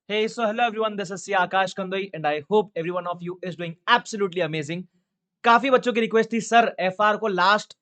Hey, so hello everyone, this is C. Akash Kandoi and I hope every one of you is doing absolutely amazing. काफी बच्चों की request थी sir FR को last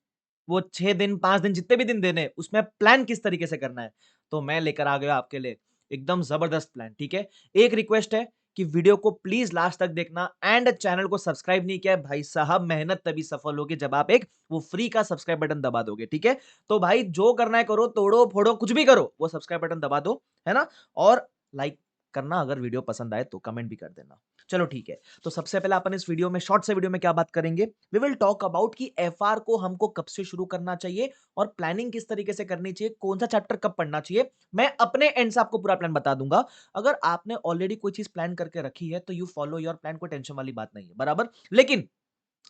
वो 6 दिन 5 दिन जितने भी दिन देने उसमें प्लान किस तरीके से करना है, तो मैं लेकर आ गया आपके लिए एकदम जबरदस्त प्लान। ठीक है, एक रिक्वेस्ट है कि वीडियो को प्लीज लास्ट तक देखना एंड चैनल को सब्सक्राइब नहीं किया है भाई साहब, मेहनत तभी सफल होगी जब आप एक वो फ्री का सब्सक्राइब बटन दबा दोगे। ठीक है, तो भाई जो करना है करो, तोड़ो फोड़ो कुछ भी करो, वो सब्सक्राइब बटन दबा दो, है ना। और लाइक करना, अगर वीडियो पसंद आए तो कमेंट भी कर देना। चलो ठीक है, तो सबसे पहले अपन इस वीडियो में शॉर्ट से वीडियो में क्या बात करेंगे, वी विल टॉक अबाउट कि एफआर को हमको कब से शुरू करना चाहिए और प्लानिंग किस तरीके से करनी चाहिए, कौन सा चैप्टर कब पढ़ना चाहिए। मैं अपने एंड से आपको पूरा प्लान बता दूंगा। अगर आपने ऑलरेडी कोई चीज प्लान करके रखी है तो यू फॉलो योर प्लान, कोई टेंशन वाली बात नहीं है, बराबर। लेकिन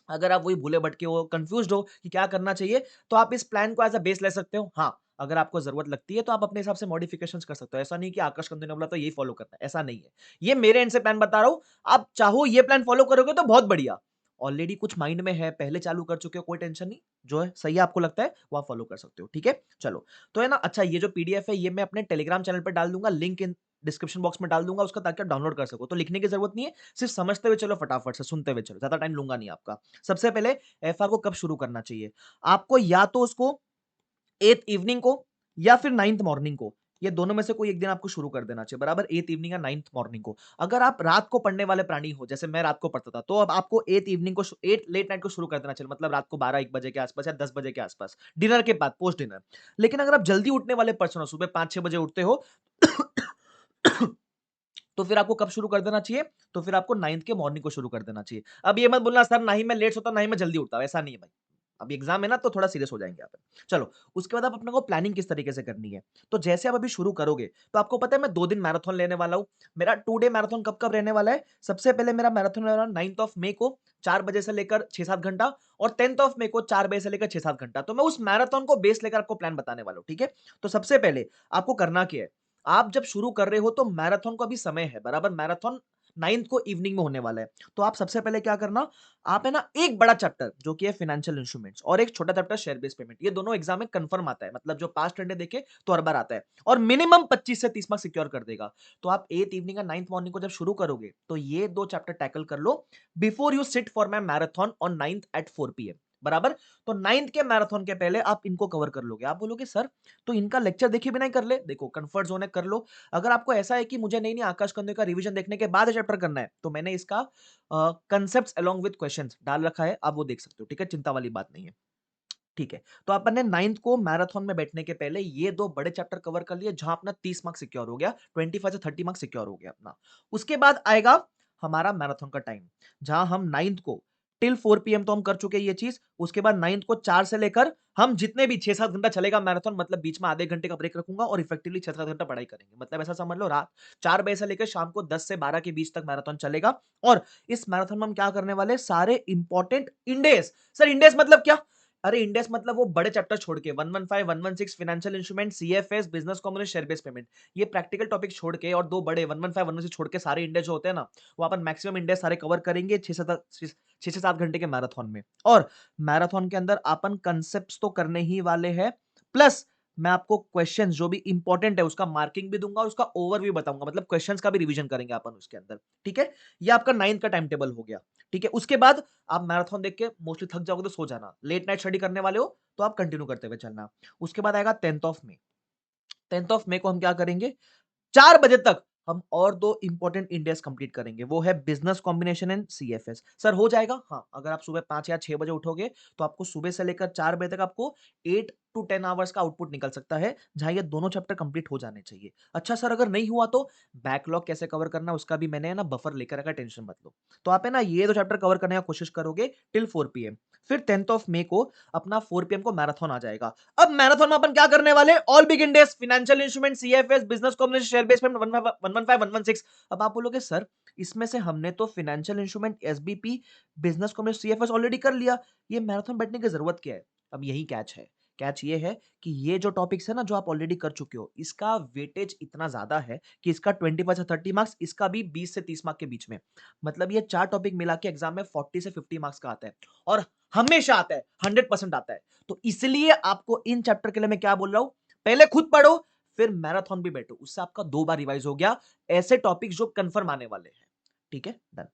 अगर आप वही भूले भटके हो, कंफ्यूज्ड हो कि क्या करना चाहिए, तो आप इस प्लान को एज अ बेस ले सकते हो। हाँ, अगर आपको जरूरत लगती है तो आप अपने हिसाब से मॉडिफिकेशंस कर सकते हो। ऐसा नहीं कि आकाश कंदी ने बोला तो यही फॉलो करना है, ऐसा नहीं है। ये मेरे एंड से प्लान बता रहा हूं, आप चाहो ये प्लान फॉलो करोगे तो बहुत बढ़िया। ऑलरेडी कुछ माइंड में है, पहले चालू कर चुके हो, कोई टेंशन नहीं। जो है सही है, आपको लगता है वो आप फॉलो कर सकते हो। ठीक है, चलो। तो है ना, अच्छा ये जो पीडीएफ है ये मैं अपने टेलीग्राम चैनल पर डाल दूंगा, लिंक इन डिस्क्रिप्शन बॉक्स में डाल दूंगा उसका, ताकि आप डाउनलोड कर सको। तो लिखने की जरूरत नहीं है, सिर्फ समझते हुए चलो, फटाफट से सुनते हुए चलो, ज्यादा टाइम लूंगा नहीं आपका। सबसे पहले एफआर को कब शुरू करना चाहिए, आपको या तो उसको 8th इवनिंग को या फिर 9th मॉर्निंग को, ये दोनों में से कोई एक दिन आपको शुरू कर देना चाहिए, बराबर। 8th इवनिंग या 9th मॉर्निंग को। अगर आप रात को पढ़ने वाले प्राणी हो, जैसे मैं रात को पढ़ता था, तो अब आपको 8th इवनिंग को 8 लेट नाइट को शुरू कर देना चाहिए, मतलब रात को 12 1 बजे के आसपास या 10 बजे के आसपास, डिनर के बाद, पोस्ट डिनर। लेकिन अगर आप जल्दी उठने वाले पर्सन हो, सुबह 5 6 बजे उठते हो तो फिर आपको कब शुरू कर देना चाहिए, तो फिर आपको 9th के मॉर्निंग को शुरू कर देना चाहिए। अब ये मत बोलना सर ना ही मैं लेट सोता ना ही मैं जल्दी उठता हूं, ऐसा नहीं है भाई। अब एग्जाम है ना, तो थोड़ा सीरियस हो जाएंगे आप। चलो, उसके बाद आप अपने को प्लानिंग किस तरीके से करनी है। तो जैसे आप अभी शुरू करोगे, तो आपको पता है मैं 2 दिन मैराथन लेने वाला हूं। मेरा 2 डे मैराथन कब कब रहने वाला है, सबसे पहले मेरा मैराथन रहने वाला 9th ऑफ मे को 4 बजे से लेकर 6 7 घंटा, और 10th ऑफ मे को 4 बजे से लेकर 6 7 घंटा। तो मैं उस मैराथन को बेस लेकर आपको प्लान बताने वाला हूं। ठीक है, तो सबसे पहले आपको करना क्या है, आप जब शुरू कर रहे हो तो मैराथन को अभी समय है, बराबर। मैराथन 9th को इवनिंग में होने वाला है। तो आप सबसे पहले क्या करना, आप है ना एक बड़ा चैप्टर जो कि है फाइनेंशियल इंस्ट्रूमेंट्स, और एक छोटा चैप्टर शेयर बेस्ड पेमेंट, ये दोनों एग्जाम में कंफर्म आता है, मतलब जो पास्ट ट्रेंड देखे तो हर बार आता है, और मिनिमम 25 से 30 मार्क्स सिक्योर कर देगा। तो आप 8th इवनिंग या 9th मॉर्निंग को जब शुरू करोगे तो ये 2 चैप्टर टैकल कर लो before you sit for my marathon on 9th at 4 PM, बराबर। तो 9th के मैराथन के पहले आप इनको कवर कर लोगे। आप बोलोगे सर तो इनका लेक्चर देखे बिना ही कर ले, देखो कंफर्ट जोन है, कर लो। अगर आपको ऐसा है कि मुझे नहीं नहीं आकाश कंदे का रिवीजन देखने के बाद चैप्टर करना है, तो मैंने इसका कंसेप्ट्स अलोंग विद क्वेश्चंस डाल रखा है, आप वो देख सकते हो। ठीक है, चिंता वाली बात नहीं है। ठीक है, तो अपन ने 9th को मैराथन में बैठने के पहले ये 2 बड़े चैप्टर कवर कर लिए, जहां अपना 30 मार्क्स सिक्योर हो गया, 25 से 30 मार्क्स सिक्योर हो गया अपना। उसके बाद आएगा हमारा मैराथन का टाइम, जहां हम 9th को टिल 4 PM तो हम कर चुके हैं ये चीज। उसके बाद 9th को 4 से लेकर हम जितने भी 6 7 घंटा चलेगा मैराथन, मतलब बीच में आधे घंटे का ब्रेक रखूंगा, और इफेक्टिवली 6 7 घंटा पढ़ाई करेंगे। मतलब ऐसा समझ लो, रात 4 बजे से लेकर शाम को 10 से 12 के बीच तक मैराथन चलेगा। और इस मैराथन में हम क्या करने वाले, सारे इंपॉर्टेंट इंडेस। सर इंडेस मतलब क्या, अरे इंडेक्स मतलब वो बड़े चैप्टर छोड़ के 115 116 financial instrument, CFS, business combination, share based payment, ये प्रैक्टिकल टॉपिक छोड़ के, और 2 बड़े 115 116 छोड़ के सारे इंडेक्स जो होते हैं ना, वो अपन मैक्सिमम इंडेक्स सारे कवर करेंगे 6 से 7 घंटे के मैराथन में। और मैराथन के अंदर अपन कंसेप्ट तो करने ही वाले हैं, प्लस मैं आपको क्वेश्चंस जो भी इंपॉर्टेंट है उसका मार्किंग भी दूंगा, उसका ओवरव्यू बताऊंगा, मतलब क्वेश्चंस का भी रिवीजन करेंगे अपन उसके अंदर। ठीक है, ये आपका 9th का टाइम टेबल हो गया। ठीक है, उसके बाद आप मैराथन देख के मोस्टली थक जाओगे तो सो जाना, लेट नाइट स्टडी करने वाले हो तो आप कंटिन्यू करते हुए चलना। उसके बाद आएगा 10th of May. 10th of May को हम क्या करेंगे, 4 बजे तक हम और 2 इंपॉर्टेंट इंडेक्स कंप्लीट करेंगे, वो है business combination and CFS. Sir हो जाएगा, हाँ। अगर आप सुबह 5 या 6 बजे उठोगे तो आपको सुबह से लेकर 4 बजे तक आपको 8 to 10 आवर्स का आउटपुट निकल सकता है, जहां ये दोनों चैप्टर कंप्लीट हो जाने चाहिए। अच्छा सर अगर नहीं हुआ तो बैकलॉग कैसे कवर करना, उसका भी मैंने है ना बफर लेकर रखा, टेंशन मत लो। तो आप है ना ये 2 चैप्टर कवर करने का कोशिश करोगे टिल 4 PM। फिर 10th ऑफ मे को अपना 4 PM को मैराथन आ जाएगा। अब मैराथन में अपन क्या करने वाले, all big index, financial instrument, CFS, business combination, share based payment, 115 116। अब आप बोलोगे सर इसमें से हमने तो financial instrument, SBP, business combination, CFS already कर लिया, ये मैराथन बैठने की जरूरत क्या है। अब यही कैच है, कैच ये है कि ये जो टॉपिक्स है ना जो आप ऑलरेडी कर चुके हो, इसका वेटेज इतना ज्यादा है कि इसका 25 से 30 मार्क्स, इसका भी 20 से 30 मार्क्स के बीच में, मतलब ये 4 टॉपिक मिला के एग्जाम में 40 से 50 मार्क्स का आता है, और हमेशा आता है, 100% आता है। तो इसलिए आपको इन चैप्टर के लिए मैं क्या बोल रहा हूं, पहले खुद पढ़ो, फिर मैराथन भी बैठो, उससे आपका 2 बार रिवाइज हो गया, ऐसे टॉपिक जो कंफर्म आने वाले हैं। ठीक है, डन।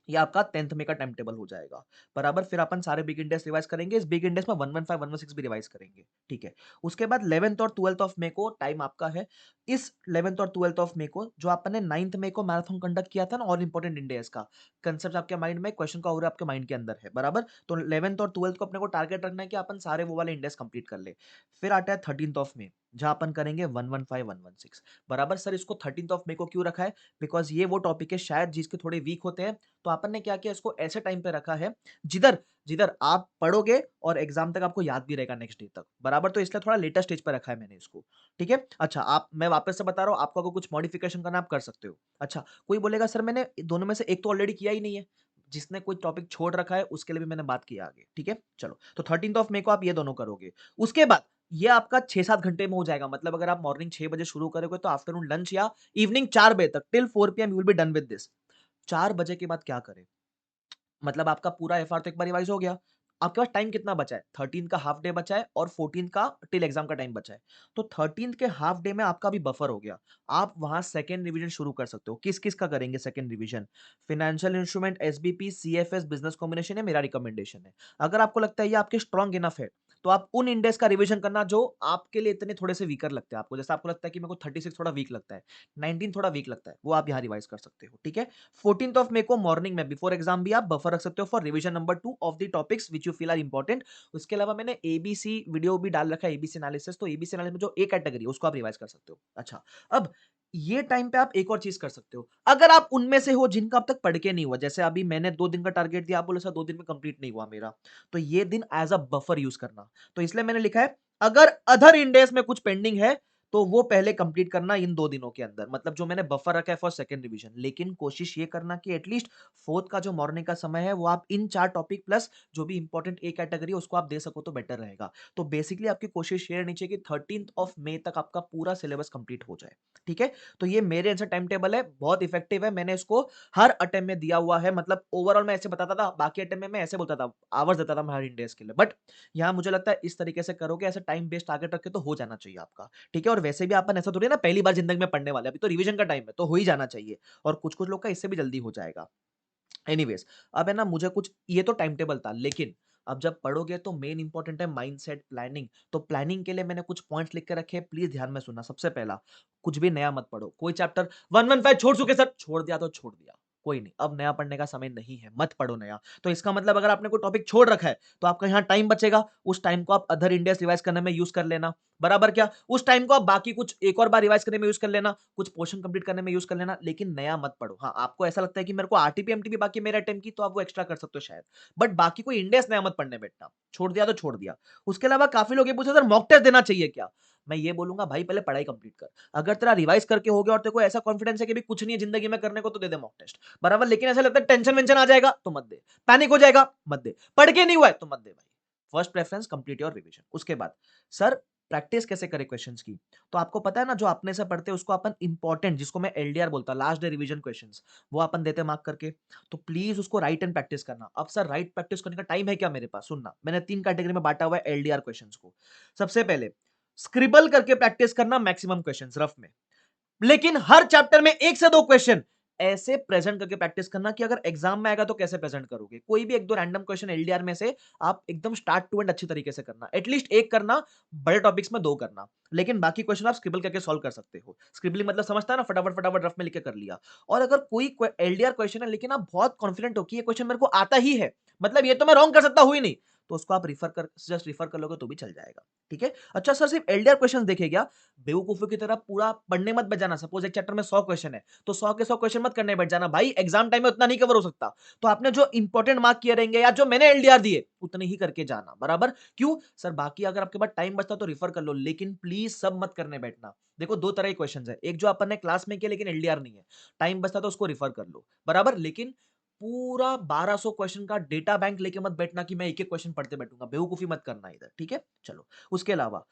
ये आपका 10th में का टाइम टेबल हो जाएगा। बराबर, फिर अपन सारे बिग इंडेक्स रिवाइज करेंगे, इस बिग इंडेक्स में 115 116 भी रिवाइज करेंगे। ठीक है, उसके बाद 11th और 12th ऑफ मई को टाइम आपका है। इस 11th और 12th ऑफ मई को जो आपने 9th मई को मैराथन कंडक्ट किया था ना, ऑल इंपॉर्टेंट इंडेक्स का कंसेप्ट आपके माइंड में, क्वेश्चन का और आपके माइंड के अंदर है। बराबर, तो 11th और 12th को अपने को टारगेट रखना है कि अपन सारे वो वाले इंडेक्स कंप्लीट कर ले। फिर आता है 13th ऑफ मई, जहां अपन करेंगे 115 116। बराबर सर, इसको 13th ऑफ मई को क्यों रखा है? बिकॉज ये वो टॉपिक है शायद जिसके थोड़े वीक होते हैं, तो अपन ने क्या किया, इसको ऐसे टाइम पे रखा है जिधर जिधर आप पढ़ोगे और एग्जाम तक आपको याद भी रहेगा नेक्स्ट डे तक। बराबर, तो इसलिए थोड़ा लेटेस्ट स्टेज पे रखा है मैंने इसको। ठीक है, अच्छा, आप, मैं वापस से बता रहा हूं, आपको अगर कुछ मॉडिफिकेशन करना आप कर सकते हो। अच्छा, कोई बोलेगा सर मैंने दोनों में से एक तो ऑलरेडी किया ही नहीं है, जिसने कोई टॉपिक छोड़ रखा है उसके लिए भी मैंने बात की आगे। ठीक है, चलो, तो 13th ऑफ मई को आप ये दोनों करोगे। उसके बाद ये आपका 6-7 घंटे में हो जाएगा, मतलब अगर आप मॉर्निंग 6 बजे शुरू करोगे तो आफ्टरनून लंच या इवनिंग 4 बजे तक till 4 PM you will be done with this. 4 बजे के बाद क्या करें? मतलब आपका पूरा एफआर तो एक बार रिवाइज हो गया। आपके पास टाइम कितना बचा है? 13 का हाफ डे बचा है और 14 का टिल एग्जाम का टाइम बचा है। तो 13 के हाफ डे में आपका भी बफर हो गया। आप वहां सेकंड रिवीजन शुरू कर सकते हो। किस-किस का करेंगे second revision? Financial instrument, SBP, CFS, business combination है, मेरा रिकमेंडेशन है। अगर आपको लगता है ये आपके स्ट्रांग इनफ है, तो आप उन इंडेक्स का रिवीजन करना जो आपके लिए इतने थोड़े से वीकर लगते हैं आपको। जैसे आपको लगता है कि मेरे को 36 थोड़ा वीक लगता है, 19 थोड़ा वीक लगता है, वो आप यहाँ रिवाइज कर सकते हो। ठीक है, 14th ऑफ मे को मॉर्निंग में बिफोर एग्जाम भी आप बफर रख सकते हो for revision number 2 of the topics which you feel are important. उसके अलावा मैंने एबीसी वीडियो भी डाल रखा है, एबीसी एनालिसिस, तो एबीसी एनालिसिस में जो ए कैटेगरी है उसको आप रिवाइज कर सकते हो। अच्छा, अब ये टाइम पे आप एक और चीज कर सकते हो। अगर आप उनमें से हो जिनका अब तक पढ़ के नहीं हुआ, जैसे अभी मैंने 2 दिन का टारगेट दिया, आप बोले सर 2 दिन में कंप्लीट नहीं हुआ मेरा, तो ये दिन एज अ बफर यूज करना। तो इसलिए मैंने लिखा है अगर अदर इंडेक्स में कुछ पेंडिंग है तो वो पहले कंप्लीट करना इन 2 दिनों के अंदर, मतलब जो मैंने बफर रखा है फॉर सेकंड रिवीजन। लेकिन कोशिश ये करना कि एटलीस्ट फोर्थ का जो मॉर्निंग का समय है वो आप इन 4 टॉपिक प्लस जो भी इंपॉर्टेंट ए कैटेगरी है उसको आप दे सको तो बेटर रहेगा। तो बेसिकली आपकी कोशिश ये रहनी चाहिए कि 13th ऑफ मई तक आपका पूरा सिलेबस कंप्लीट हो जाए। ठीक है, तो ये मेरे आंसर टाइम टेबल है, बहुत इफेक्टिव है। मैंने इसको हर अटेम्प्ट में दिया हुआ है, मतलब ओवरऑल मैं ऐसे बताता था, बाकी अटेम्प्ट में मैं ऐसे बोलता था, आवर्स देता था मैं हर इंडेक्स के लिए। बट यहाँ मुझे लगता है इस तरीके से करोगे, ऐसे टाइम बेस्ड टारगेट रख के तो हो जाना चाहिए आपका। ठीक है, और वैसे भी अपन ऐसा थोड़ी ना पहली बार जिंदगी में पढ़ने वाले, अभी तो रिवीजन का टाइम है तो हो ही जाना चाहिए। और कुछ कुछ लोग का इससे भी जल्दी हो जाएगा। एनीवेज, अब है ना, मुझे कुछ, ये तो टाइम टेबल था, लेकिन अब जब पढ़ोगे तो मेन इंपॉर्टेंट है माइंडसेट प्लानिंग। तो प्लानिंग के लिए मैंने कुछ पॉइंट्स लिख के रखे हैं, प्लीज ध्यान में सुनना। सबसे पहला, कुछ भी नया मत पढ़ो। कोई चैप्टर 115 छोड़ चुके सर, छोड़ दिया तो छोड़ दिया, कोई नहीं, अब नया पढ़ने का समय नहीं है, मत पढ़ो नया। तो इसका मतलब अगर आपने कोई टॉपिक छोड़ रखा है तो आपका यहाँ टाइम बचेगा, उस टाइम को आप अदर इंडिया रिवाइज करने में यूज कर लेना। बराबर, क्या उस टाइम को आप बाकी कुछ एक और बार रिवाइज करने में यूज कर लेना, कुछ पोर्शन कंप्लीट करने में यूज कर लेना, लेकिन नया मत पढ़ो। हाँ, आपको ऐसा लगता है कि मेरे को आरटीपी एमटीपी बाकी मेरे अटेम्प्ट की, तो आप वो एक्स्ट्रा कर सकते हो शायद, बट बाकी कोई इंडेक्स नया मत पढ़ने बैठना। छोड़ दिया तो छोड़ दिया। उसके अलावा काफी लोग ये पूछे सर मॉक टेस्ट देना चाहिए क्या? मैं ये बोलूंगा भाई पहले पढ़ाई कंप्लीट कर। अगर तेरा रिवाइज करके हो गया और तेरे को ऐसा कॉन्फिडेंस है कि भी कुछ नहीं है जिंदगी में करने को, तो दे दे मॉक टेस्ट। बराबर, लेकिन ऐसा लगता है टेंशन वेंशन आ जाएगा तो मत दे, पैनिक हो जाएगा मत दे, पढ़ के नहीं हुआ है तो मत दे भाई। First preference complete your revision. उसके बाद सर प्रैक्टिस कैसे करें क्वेश्चंस की? तो आपको पता है ना, जो अपने से पढ़ते हैं उसको अपन इंपॉर्टेंट, जिसको मैं एलडीआर बोलता हूं, लास्ट डे रिवीजन क्वेश्चंस, वो अपन देते मार्क करके। तो प्लीज उसको राइट एंड प्रैक्टिस करना। अब सर राइट प्रैक्टिस करने का टाइम है क्या मेरे पास? सुनना, मैंने 3 कैटेगरी में बांटा हुआ है एलडीआर क्वेश्चंस को। सबसे पहले स्क्रिबल करके प्रैक्टिस करना मैक्सिमम क्वेश्चंस रफ में, लेकिन हर चैप्टर में 1 से 2 क्वेश्चन ऐसे प्रेजेंट करके प्रैक्टिस करना कि अगर एग्जाम में आएगा तो कैसे प्रेजेंट करोगे। कोई भी 1-2 रैंडम क्वेश्चन एलडीआर में से आप एकदम स्टार्ट टू एंड अच्छी तरीके से करना, एटलीस्ट एक करना, बड़े टॉपिक्स में 2 करना, लेकिन बाकी क्वेश्चन आप स्क्रिबल करके सॉल्व कर सकते हो। स्क्रिबलिंग मतलब समझता है ना, फटाफट फटाफट रफ में लिख के कर लिया। और अगर कोई एलडीआर क्वेश्चन है लेकिन आप बहुत कॉन्फिडेंट हो कि ये क्वेश्चन मेरे को आता ही है, मतलब ये तो मैं रॉन्ग कर सकता हुई नहीं, तो उसको आप जस्ट रिफर कर लोगे तो भी चल जाएगा। ठीक है, अच्छा सर सिर्फ एलडीआर क्वेश्चन देखे क्या? बेवकूफों की तरह पूरा पढ़ने मत बैठ जाना। सपोज एक चैप्टर में 100 क्वेश्चन है, तो 100 के 100 क्वेश्चन मत करने बैठ जाना भाई, एग्जाम टाइम में उतना नहीं कवर हो सकता। तो आपने जो इंपॉर्टेंट मार्क किए रहेंगे या जो मैंने एलडीआर दिए उतने ही करके जाना। बराबर, क्यों सर? बाकी अगर आपके पास टाइम बचता तो रिफर कर लो, लेकिन प्लीज सब मत करने बैठना। देखो, 2 तरह के क्वेश्चन है, एक जो अपन ने क्लास में किया लेकिन एलडीआर नहीं है, टाइम बचता तो उसको रिफर कर लो। बराबर, लेकिन पूरा 1200 क्वेश्चन का डेटा बैंक लेके मत बैठना कि मैं एक एक क्वेश्चन पढ़ते बैठूंगा, बेवकूफी मत करना इधर। ठीक है, चलो। उसके अलावा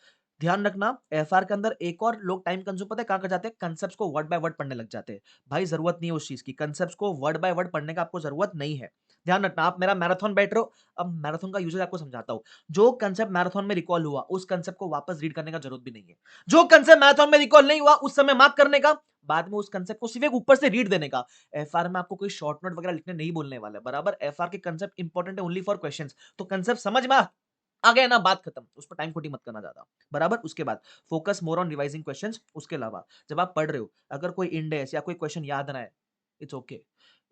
ध्यान रखना, एफआर के अंदर एक और लोग टाइम कंज्यूम पता है कहां कर जाते हैं? कंसेप्ट्स को वर्ड बाय वर्ड पढ़ने लग जाते हैं। भाई जरूरत नहीं है उस चीज की, कंसेप्ट्स को वर्ड बाय वर्ड पढ़ने का आपको जरूरत नहीं है। ध्यान रखना, आप मेरा मैराथन बैठ रहे हो, अब मैराथन का यूजेज आपको समझाता हूँ। जो कंसेप्ट मैराथन में रिकॉल हुआ, उस कंसेप्ट को वापस रीड करने का जरूरत भी नहीं है। जो कंसेप्ट मैराथन में रिकॉल नहीं हुआ, उस समय मार्क करने का, बाद में उस कंसेप्ट को सिर्फ एक ऊपर से रीड देने का। एफआर में आपको कोई शॉर्ट नोट वगैरह लिखने नहीं बोलने वाला है, बराबर। एफआर के कंसेप्ट इंपॉर्टेंट है ओनली फॉर क्वेश्चंस। तो कंसेप्ट समझ में आ गया ना, बात खत्म, उस पर टाइम खोटी मत करना ज्यादा, बराबर। उसके बाद focus more on revising questions. उसके अलावा जब आप पढ़ रहे हो, अगर कोई इंडेक्स या कोई क्वेश्चन याद ना है, it's okay,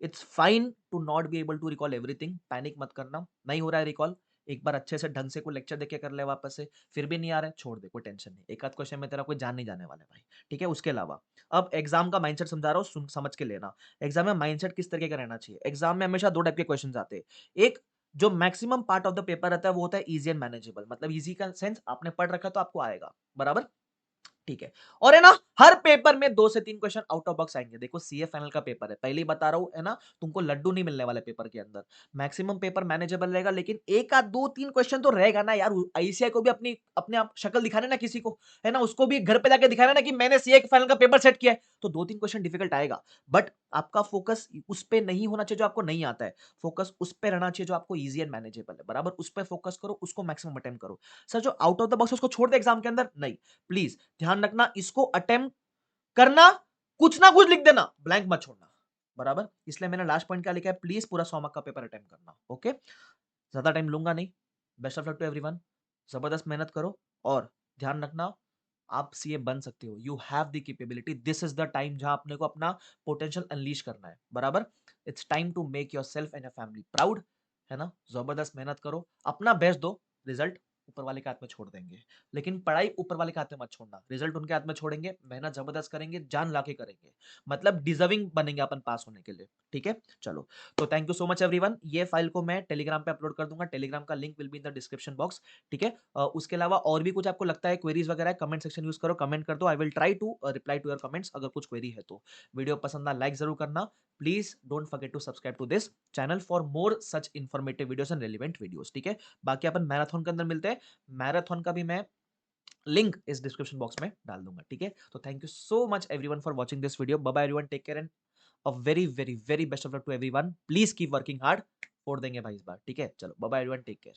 it's fine to not be able to recall everything. Panic मत करना, नहीं हो रहा है रिकॉल, एक बार अच्छे से ढंग से कोई लेक्चर देख के कर ले वापस से, फिर भी नहीं आ रहा है, छोड़ दे, कोई टेंशन नहीं, एक आध क्वेश्चन में तेरा कोई जान नहीं जाने वाला है भाई, ठीक है। उसके अलावा अब एग्जाम का माइंडसेट समझा रहा हूँ, सुन समझ के लेना। एग्जाम में माइंडसेट किस तरीके का रहना चाहिए। एग्जाम में हमेशा दो टाइप के क्वेश्चन आते हैं। एक, जो maximum part of the paper रहता है वो होता है इजी एंड मैनेजेबल, मतलब इजी का सेंस आपने पढ़ रखा तो आपको आएगा, बराबर, ठीक है। और है ना, हर पेपर में 2 से 3 क्वेश्चन आउट ऑफ बॉक्स आएंगे। देखो सीए फाइनल का पेपर है, पहले ही बता रहा हूं, है ना, तुमको लड्डू नहीं मिलने वाले पेपर के अंदर। मैक्सिमम पेपर मैनेजेबल रहेगा, लेकिन एक आध 2-3 क्वेश्चन तो रहेगा ना यार। आईसीआई को भी अपनी अपने आप शक्ल दिखाने ना किसी को, है ना, उसको भी घर पे जाके दिखाना ना कि मैंने सीए फाइनल का पेपर सेट किया है। तो 2-3 क्वेश्चन डिफिकल्ट आएगा, बट आपका फोकस उस पे नहीं होना चाहिए जो आपको नहीं आता है। फोकस उस पे रहना चाहिए जो आपको इजी एंड मैनेजेबल है, बराबर। उस पे फोकस करो, उसको मैक्सिमम अटेम्प्ट करो। सर जो आउट ऑफ द बॉक्स उसको छोड़ दे एग्जाम के अंदर, नहीं, प्लीज ध्यान रखना, इसको अटेम्प्ट करना, कुछ ना कुछ लिख देना, ब्लैंक मत छोड़ना, बराबर। इसलिए मैंने लास्ट पॉइंट क्या लिखा है, प्लीज पूरा 100 मार्क का पेपर अटेम्प्ट करना, ओके। ज्यादा टाइम लूंगा नहीं। Best of luck to everyone, जबरदस्त मेहनत करो, और ध्यान रखना, आप सीए बन सकते हो, you have the capability. This is the time जहां अपने को अपना पोटेंशियल अनलीश करना है, बराबर। It's time to make yourself and your family proud, है ना। जबरदस्त मेहनत करो, अपना बेस्ट दो, रिजल्ट ऊपर वाले के हाथ में छोड़ देंगे। लेकिन पढ़ाई ऊपर वाले के हाथ में मत छोड़ना, रिजल्ट उनके हाथ में छोड़ेंगे, मेहनत जबरदस्त करेंगे, जान लाके करेंगे, मतलब डिजर्विंग बनेंगे अपन पास होने के लिए, ठीक है। चलो, तो thank you so much everyone. ये फाइल को मैं टेलीग्राम पे अपलोड कर दूंगा, टेलीग्राम का link will be in the description box, ठीक है। उसके अलावा और भी कुछ आपको लगता है क्वेरीज वगैरह, कमेंट सेक्शन यूज करो, कमेंट कर दो, I will try to reply to your comments अगर कुछ क्वेरी है तो। वीडियो पसंद आ लाइक जरूर करना, please don't forget to subscribe to this channel for more such informative videos and relevant videos, ठीक है। बाकी अपन मैराथन के अंदर मिलते हैं, मैराथन का भी मैं लिंक इस डिस्क्रिप्शन बॉक्स में डाल दूंगा, ठीक है। तो thank you so much everyone for watching this video, bye bye everyone, take care and a very very very best of luck to everyone. Please keep working hard, फोड़ देंगे भाई इस बार, ठीक है। चलो bye bye everyone, take care.